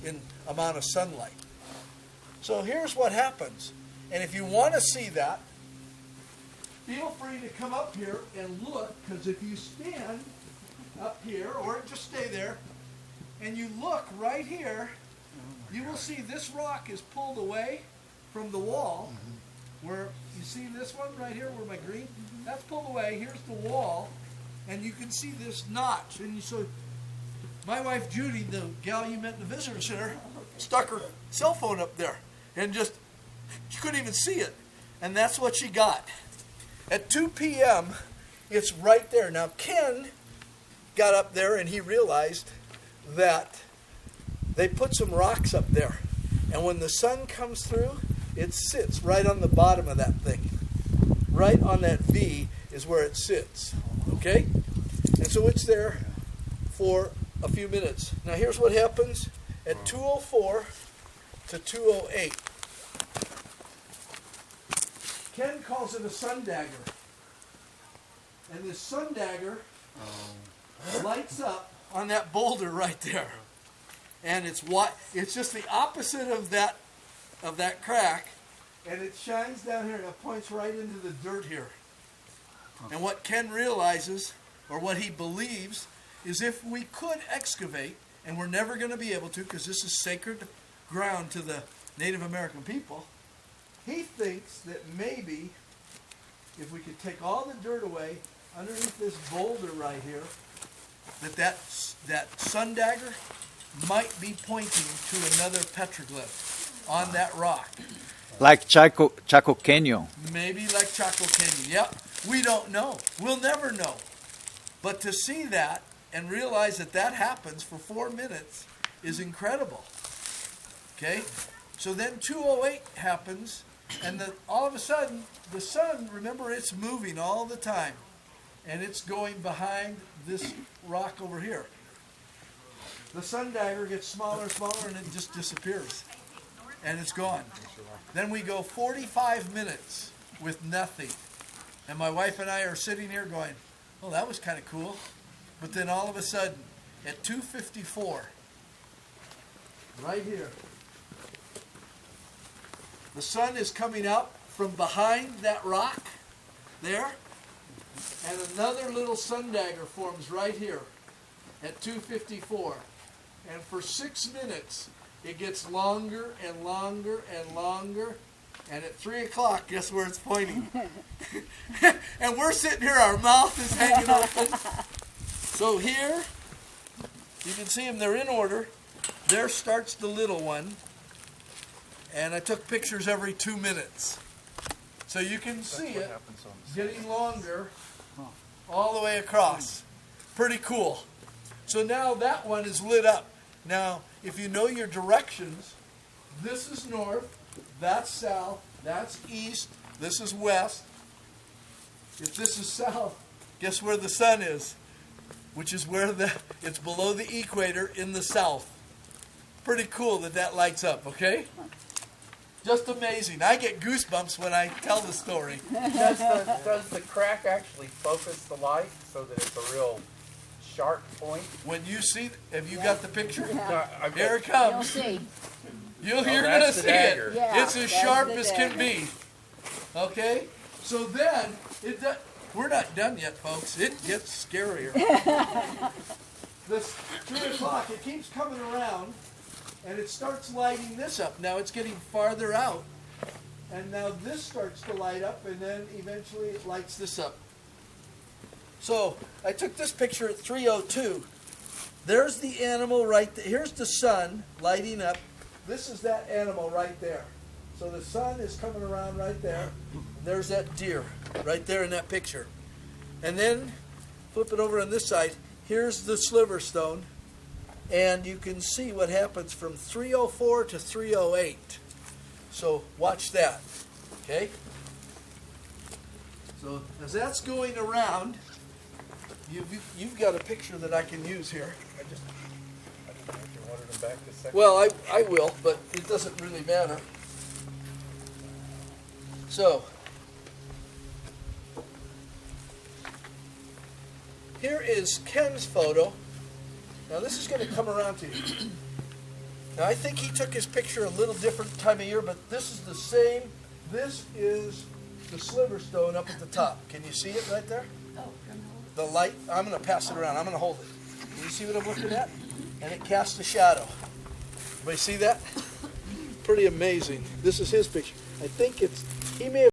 in amount of sunlight. So here's what happens. And if you want to see that, feel free to come up here and look, because if you stand up here, or just stay there, and you look right here, you will see this rock is pulled away from the wall. Where you see this one right here, where my green, that's pulled away. Here's the wall, and you can see this notch. And so, my wife Judy, the gal you met in the visitor center, stuck her cell phone up there, and just she couldn't even see it. And that's what she got. At 2 p.m., it's right there. Now Ken got up there and he realized that they put some rocks up there, and when the sun comes through, it sits right on the bottom of that thing. Right on that V is where it sits. Okay? And so it's there for a few minutes. Now here's what happens at 2:04 to 2:08. Ken calls it a sun dagger. And this sun dagger lights up on that boulder right there. And it's just the opposite of that crack, and it shines down here and it points right into the dirt here. And what Ken realizes, or what he believes, is if we could excavate, and we're never going to be able to because this is sacred ground to the Native American people, he thinks that maybe if we could take all the dirt away underneath this boulder right here, that sun dagger might be pointing to another petroglyph on that rock. Like Chaco Canyon. Maybe like Chaco Canyon. Yep. We don't know. We'll never know. But to see that and realize that that happens for 4 minutes is incredible. Okay? So then 2:08 happens, and all of a sudden, the sun, remember, it's moving all the time. And it's going behind this rock over here. The sun dagger gets smaller and smaller, and it just disappears. And it's gone. Then we go 45 minutes with nothing. And my wife and I are sitting here going, oh, that was kind of cool. But then all of a sudden, at 2:54, right here, the sun is coming up from behind that rock there, and another little sun dagger forms right here at 2:54. And for 6 minutes, it gets longer and longer and longer. And at 3 o'clock, guess where it's pointing? And we're sitting here, our mouth is hanging open. So here, you can see them, they're in order. There starts the little one. And I took pictures every 2 minutes. So you can see it getting longer all the way across. Pretty cool. So now that one is lit up. Now, if you know your directions, this is north, that's south, that's east, this is west. If this is south, guess where the sun is? Which is where it's below the equator in the south. Pretty cool that lights up, okay? Just amazing. I get goosebumps when I tell the story. Does the crack actually focus the light so that it's a real sharp point? When you see, have you got the picture? No, Here it comes. You'll see. You're going to see dagger. it. Yeah, it's as that's sharp the as can dagger. be. Okay? So then, we're not done yet, folks. It gets scarier. This 3 o'clock, it keeps coming around, and it starts lighting this up. Now it's getting farther out, and now this starts to light up, and then eventually it lights this up. So I took this picture at 3:02. There's the animal right there. Here's the sun lighting up. This is that animal right there. So the sun is coming around right there. There's that deer right there in that picture. And then flip it over on this side. Here's the sliver stone. And you can see what happens from 3:04 to 3:08. So watch that. Okay? So as that's going around, you've got a picture that I can use here. I didn't know if you wanted them back this second. Well, I will, but it doesn't really matter. So, here is Ken's photo. Now this is going to come around to you. Now, I think he took his picture a little different time of year, but this is the same. This is the sliver stone up at the top. Can you see it right there? The light, I'm going to pass it around. I'm going to hold it. Can you see what I'm looking at? And it casts a shadow. Everybody see that? Pretty amazing. This is his picture. I think he may have